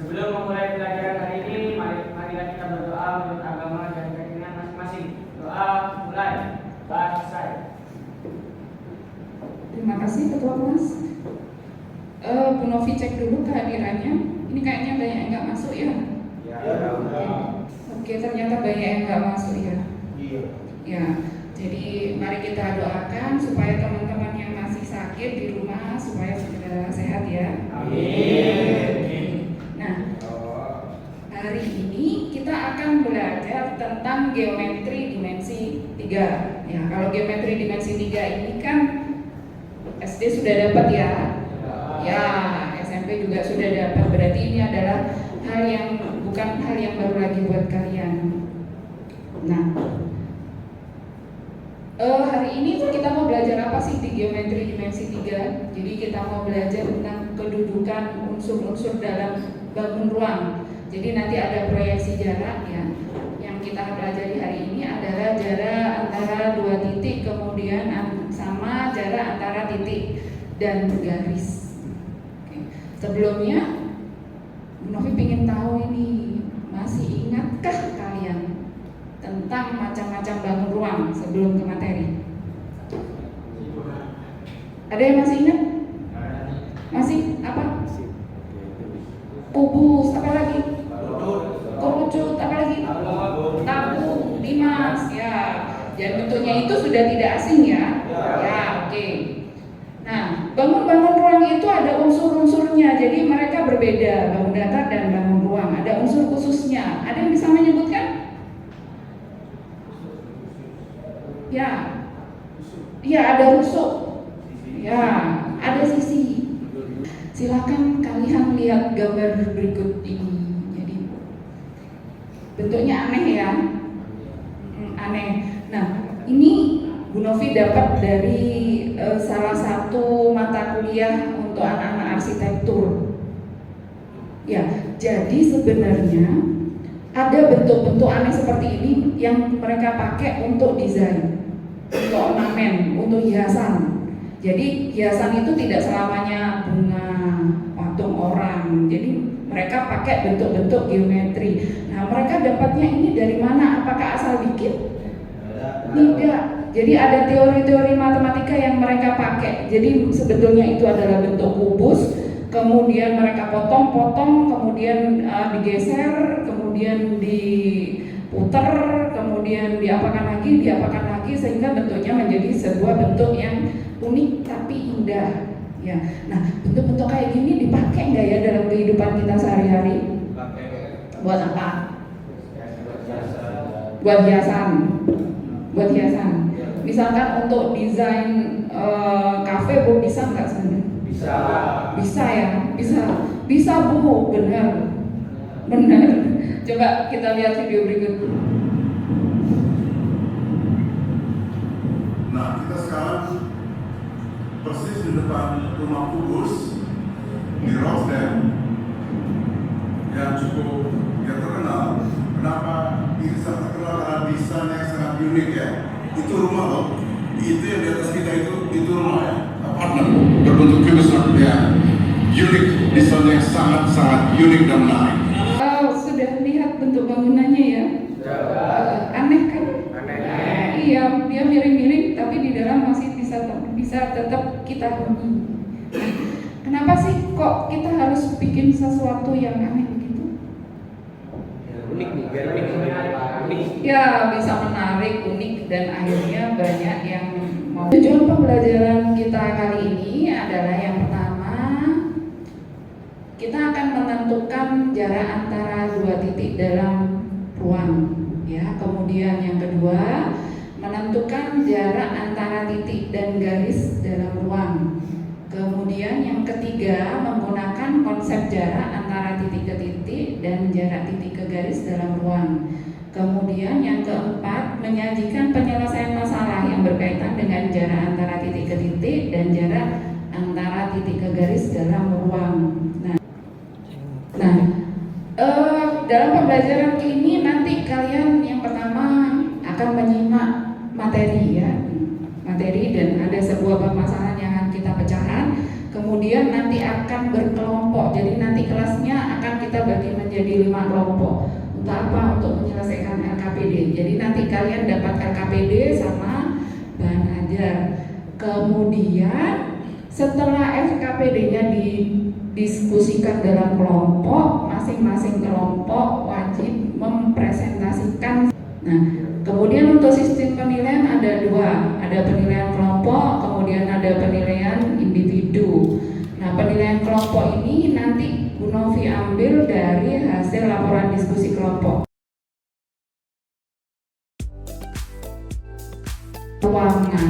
Sebelum memulai pelajaran hari ini, marilah kita berdoa menurut agama dan keyakinan masing-masing. Doa mulai. Selesai. Terima kasih Ketua Kelas. Bu Novi cek dulu kehadirannya. Ini kayaknya banyak yang nggak masuk ya. Oke, ternyata banyak yang nggak masuk ya. Iya. Ya, jadi mari kita doakan supaya teman-teman yang masih sakit di rumah supaya segera sehat ya. Amin. Nah, hari ini kita akan belajar tentang geometri dimensi 3. Ya, kalau geometri dimensi 3 ini kan SD sudah dapat ya. Ya, SMP juga sudah dapat. Berarti ini adalah bukan hal yang baru lagi buat kalian. Nah, hari ini tuh kita mau belajar apa sih di geometri dimensi 3? Jadi kita mau belajar tentang kedudukan unsur-unsur dalam bangun ruang. Jadi nanti ada proyeksi jarak ya. Yang kita pelajari hari ini adalah jarak antara dua titik, kemudian sama jarak antara titik dan garis. Oke. Sebelumnya, Bu Novi pengen tahu ini, masih ingatkah kalian tentang macam-macam bangun ruang sebelum ke materi? Ada yang masih ingat? Masih apa? Kubus, apa lagi? Kerucut, apa lagi? Tabung, limas, ya. Dan bentuknya itu sudah tidak asing ya. Ya, oke. Nah, bangun-bangun ruang itu ada unsur-unsurnya. Jadi mereka berbeda, bangun datar dan bangun ruang. Ada unsur khususnya. Ada yang bisa menyebutkan? Ya. Iya, ada rusuk. Ya, ada sisi. Silakan kalian lihat gambar berikut ini. Jadi bentuknya aneh ya. Aneh. Nah, ini Bu Novi dapat dari salah satu mata kuliah untuk anak-anak arsitektur. Ya, jadi sebenarnya ada bentuk-bentuk aneh seperti ini yang mereka pakai untuk desain, untuk ornamen, untuk hiasan. Jadi hiasan itu tidak selamanya bunga, patung orang. Jadi mereka pakai bentuk-bentuk geometri. Nah, mereka dapatnya ini dari mana? Apakah asal bikin? Tidak. Jadi ada teori-teori matematika yang mereka pakai. Jadi sebetulnya itu adalah bentuk kubus, kemudian mereka potong-potong, kemudian digeser, kemudian diputer, kemudian diapakan lagi, sehingga bentuknya menjadi sebuah bentuk yang unik tapi indah. Ya, nah bentuk-bentuk kayak gini dipakai nggak ya dalam kehidupan kita sehari-hari? Buat apa? Buat hiasan. Buat hiasan. Misalkan untuk desain kafe, Bu, bisa nggak sebenarnya? Bisa. Bisa ya, bisa Bu, benar. Coba kita lihat video berikut. Nah, kita sekarang persis di depan rumah Kubus di Rosedale yang cukup terkenal. Kenapa ini sangat terkenal? Karena desainnya yang sangat unik ya. Itu rumah loh. Itu yang di atas kita itu rumah ya. Apartemen berbentuk kubus ya. Unik, desainnya yang sangat unik dan menarik. Sudah lihat bentuk bangunannya ya? Aneh kan? Aneh. Iya, dia miring-miring tapi di dalam masih bisa tetap kita huni. Nah, kenapa sih kok kita harus bikin sesuatu yang aneh begitu? Unik nih, biar unik. Ya, bisa menarik, unik, dan akhirnya banyak yang mau. Tujuan pembelajaran kita kali ini adalah yang pertama, kita akan menentukan jarak antara dua titik dalam ruang. Ya, kemudian yang kedua, menentukan jarak antara titik dan garis dalam ruang. Kemudian yang ketiga, menggunakan konsep jarak antara titik ke titik dan jarak titik ke garis dalam ruang. Kemudian yang keempat, menyajikan penyelesaian masalah yang berkaitan dengan jarak antara titik ke titik dan jarak antara titik ke garis dalam ruang. Nah, dalam pembelajaran ini nanti kalian yang pertama akan menyimak materi ya, materi, dan ada sebuah permasalahan yang akan kita pecahkan. Kemudian nanti akan berkelompok. Jadi nanti kelasnya akan kita bagi menjadi 5 kelompok. Untuk apa? Untuk menyelesaikan LKPD. Jadi nanti kalian dapat LKPD sama bahan ajar. Kemudian setelah LKPD-nya didiskusikan dalam kelompok, masing-masing kelompok wajib mempresentasikan. Nah, kemudian untuk sistem penilaian ada 2, ada penilaian kelompok, kemudian ada penilaian individu. Nah, penilaian kelompok ini nanti Bu Novi ambil dari hasil laporan diskusi kelompok. Ruangan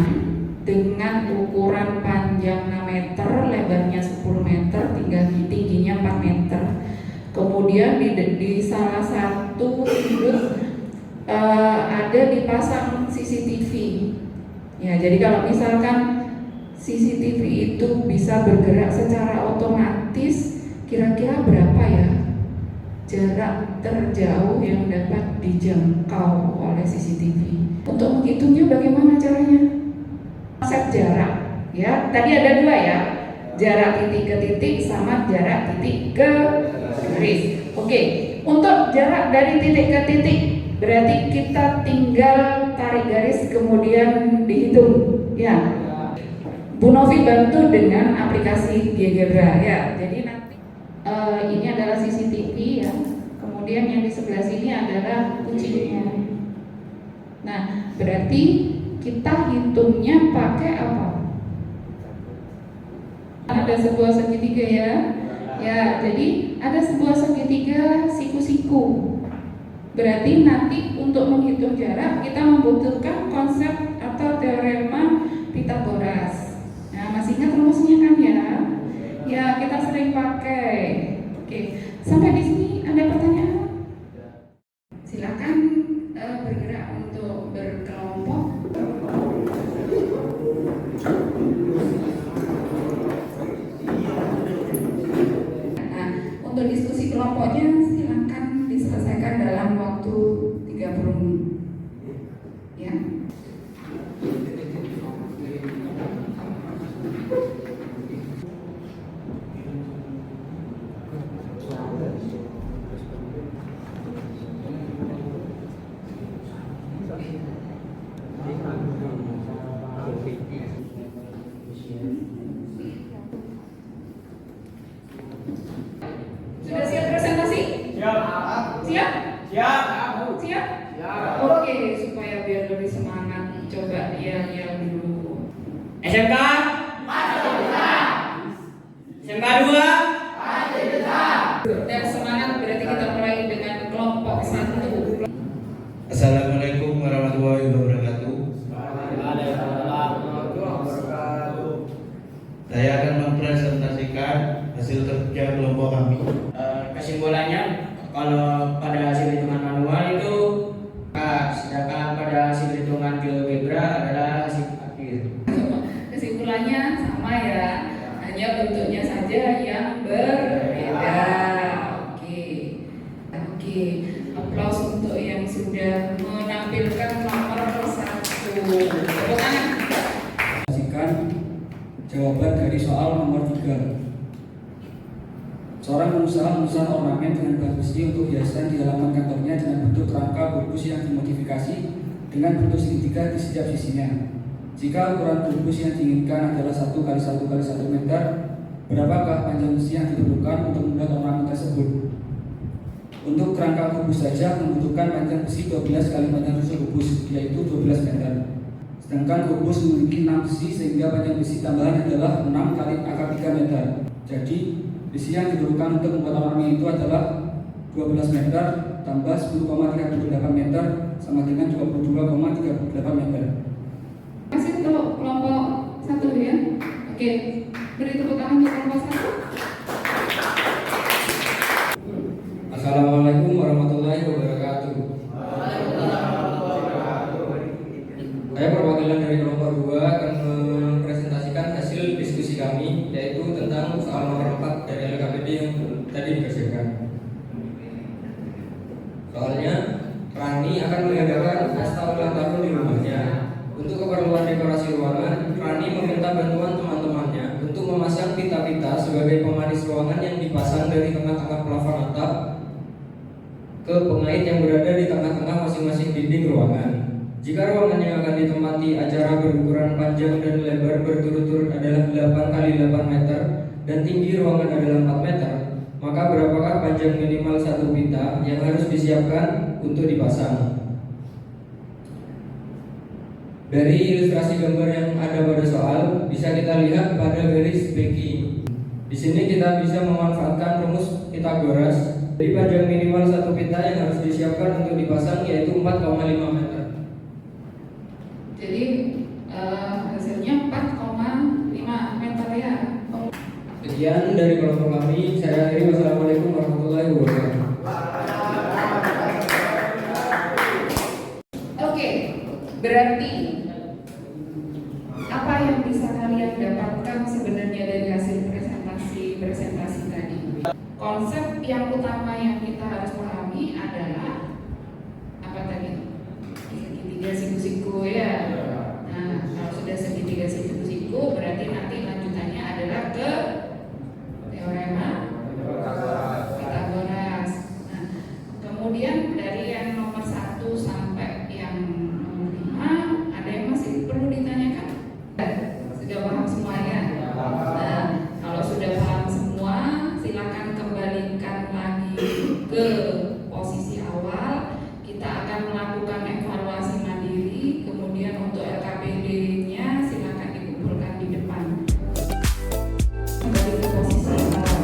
dengan ukuran panjang 6 meter, lebarnya 10 meter, tingginya 4 meter. Kemudian di salah satu sudut ada dipasang CCTV. Ya, jadi kalau misalkan CCTV itu bisa bergerak secara otomatis, kira-kira berapa ya jarak terjauh yang dapat dijangkau oleh CCTV? Untuk menghitungnya bagaimana caranya? Konsep jarak, ya. Tadi ada 2 ya, jarak titik ke titik sama jarak titik ke garis. Oke, untuk jarak dari titik ke titik berarti kita tinggal tarik garis kemudian dihitung, ya. Bu Novi bantu dengan aplikasi GeoGebra, ya. Jadi nanti ini adalah CCTV, ya. Kemudian yang di sebelah sini adalah kucingnya. Nah, berarti kita hitungnya pakai apa? Ada sebuah segitiga, ya. Ya, jadi ada sebuah segitiga siku-siku. Berarti nanti untuk menghitung jarak kita membutuhkan konsep atau teorema Pythagoras. Nah, masih ingat rumusnya kan, ya? Ya, kita sering pakai. Oke, sampai di sini ada pertanyaan? Silakan bergerak untuk berkelompok. Nah, untuk diskusi kelompoknya silakan diselesaikan dalam waktu 30 menit. Ya. Sudah siap presentasi? Siap. Siap? Siap. Siap? Siap. Oke, supaya biar lebih semangat, coba yang dulu. SMK SMK 2 Dan semangat berarti kita mulai dengan kelompok 1. Assalamualaikum warahmatullahi wabarakatuh. Saya akan mempresentasikan hasil kerja kelompok kami. Kesimpulannya, kalau pada hasil hitungan manual itu A, sedangkan pada hasil hitungan GeoGebra adalah hasil akhir. Kesimpulannya sama ya, hanya bentuknya saja yang berbeda. Oke. Aplaus untuk yang sudah menampilkan nomor 1. Tepuk tangan. Jawaban dari soal nomor 3. Seorang pengusaha memesan ornamen dengan bahan besi untuk hiasan di halaman kantornya dengan bentuk kerangka bulbus yang dimodifikasi dengan bentuk segitiga di setiap sisinya. Jika ukuran bulbus yang diinginkan adalah 1 x 1 x 1 meter, berapakah panjang besi yang diperlukan untuk membuat ornamen tersebut? Untuk kerangka kubus saja membutuhkan panjang besi 12 kali panjang kubus, yaitu 12 meter. Sedangkan kubus memiliki 6 besi sehingga panjang besi tambahan adalah 6 kali akar 3 meter. Jadi besi yang diperlukan untuk membuat ornamen itu adalah 12 meter tambah 10,38 meter sama dengan 22,38 meter. Masih untuk kelompok 1 ya. Oke, beri tepuk tangan untuk kelompok 1. Assalamualaikum warahmatullahi wabarakatuh. Saya perwakilan dari kelompok 2 akan mempresentasikan hasil diskusi kami, yaitu tentang soal nomor 4 dari LKPD yang tadi dikerjakan. Soalnya, Rani akan mengadakan pesta ulang tahun di rumahnya. Untuk keperluan dekorasi ruangan, Rani meminta bantuan teman-temannya untuk memasang pita ruangan yang dipasang dari tengah-tengah plafon atap ke pengait yang berada di tengah-tengah masing-masing dinding ruangan. Jika ruangan yang akan ditempati acara berukuran panjang dan lebar berturut-turut adalah 8 kali 8 meter dan tinggi ruangan adalah 4 meter, maka berapakah panjang minimal satu pita yang harus disiapkan untuk dipasang? Dari ilustrasi gambar yang ada pada soal, bisa kita lihat pada garis backing. Di sini kita bisa memanfaatkan rumus Pythagoras. Jadi panjang minimal satu pita yang harus disiapkan untuk dipasang yaitu 4,5 meter. Jadi hasilnya 4,5 meter ya. Sekian dari kelompok kami. Saya akhiri. Wassalamualaikum warahmatullahi wabarakatuh. Oke, berarti apa yang bisa kalian dapatkan sebenarnya dari hasil presentasi tadi? Konsep yang utama yang kita harus pahami adalah apa tadi? Segitiga siku-siku ya. Nah, kalau sudah segitiga siku-siku berarti nanti lanjutannya adalah ke teorema Pythagoras. Nah, kemudian dari yang nomor 1 sampai yang nomor 5 ada yang masih perlu ditanyakan? Sudah paham semuanya? Nah, kalau sudah paham semua, silakan kembalikan lagi ke posisi awal. Kita akan melakukan evaluasi mandiri. Kemudian untuk LKPD-nya silakan dikumpulkan di depan. Kembali ke posisi awal.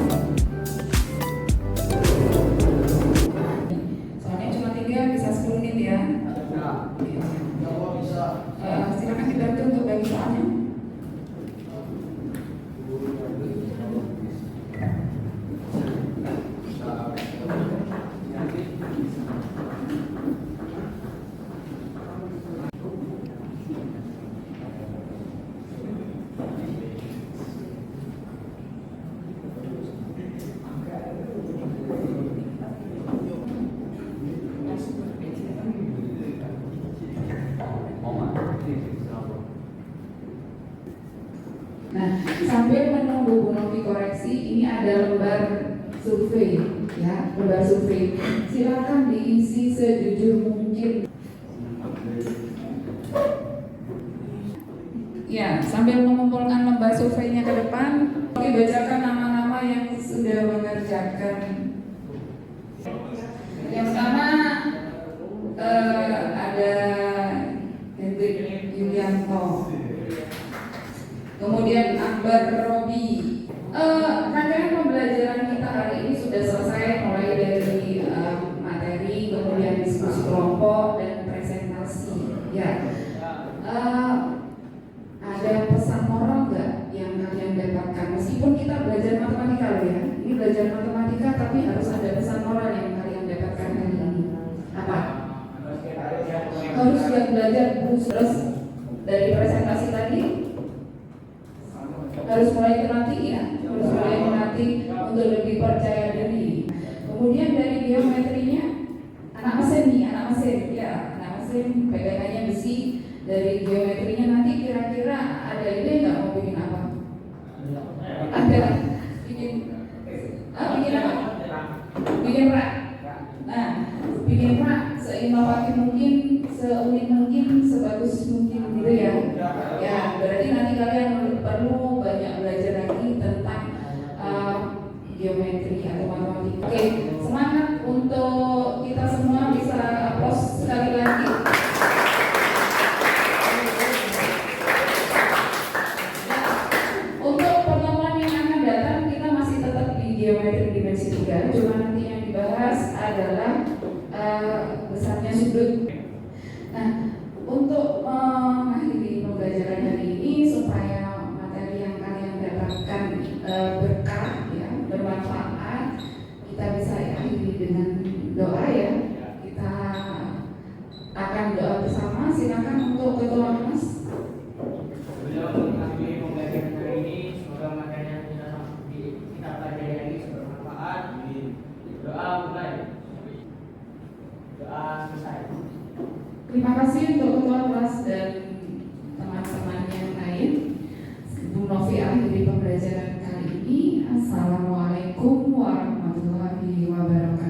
Soalnya cuma 3, bisa 10 menit ya. Silakan dibantu untuk bagi soalnya. Nah, sambil menunggu Bu Novi koreksi, ini ada lembar survei, ya, lembar survei. Silakan diisi sejujur mungkin. Ya, sambil mengumpulkan lembar surveinya ke depan, Novi bacakan nama-nama yang sudah mengerjakan. Yang pertama ada Hendrik Yulianto. Kemudian Akbar Robi. Rangkaian pembelajaran kita hari ini sudah selesai, mulai dari materi, kemudian diskusi kelompok dan presentasi. Ya, ada pesan moral nggak yang kalian dapatkan? Meskipun kita belajar matematika loh ya, ini belajar matematika, tapi harus ada pesan moral yang kalian dapatkan hari ini. Apa? Harus belajar terus dari presentasi tadi. Harus mulai berlatih ya, harus mulai berlatih untuk lebih percaya diri. Kemudian dari geometrinya, anak mesin ya, anak mesin pegangannya besi. Dari geometrinya nanti kira-kira ada ide nggak mau bikin apa? Ada, bikin apa? Bikin rak. Nah, bikin rak seinovatif mungkin, seunik mungkin, sebagus mungkin gitu ya. Ya, berarti nanti kalian perlu banyak belajar lagi tentang geometri atau matematika. Oke, semangat untuk kita semua, bisa aplaus sekali lagi. Untuk pertemuan yang akan datang kita masih tetap di geometri dimensi 3, cuma nanti yang dibahas adalah besarnya sudut. Nah, untuk mengakhiri pembelajaran hari ini supaya materi yang kalian dapatkan berkah ya, bermanfaat, kita bisa akhiri dengan doa ya. Kita akan doa bersama. Silakan untuk ketua Mas. Sebelum mengakhiri pembelajaran hari ini, semoga materi yang kita pelajari hari ini bermanfaat. Doa mulai. Doa selesai. Terima kasih untuk ketua kelas dan teman-teman yang lain. Bu Novi akhiri pembelajaran kali ini. Assalamualaikum. Assalamualaikum warahmatullahi wabarakatuh.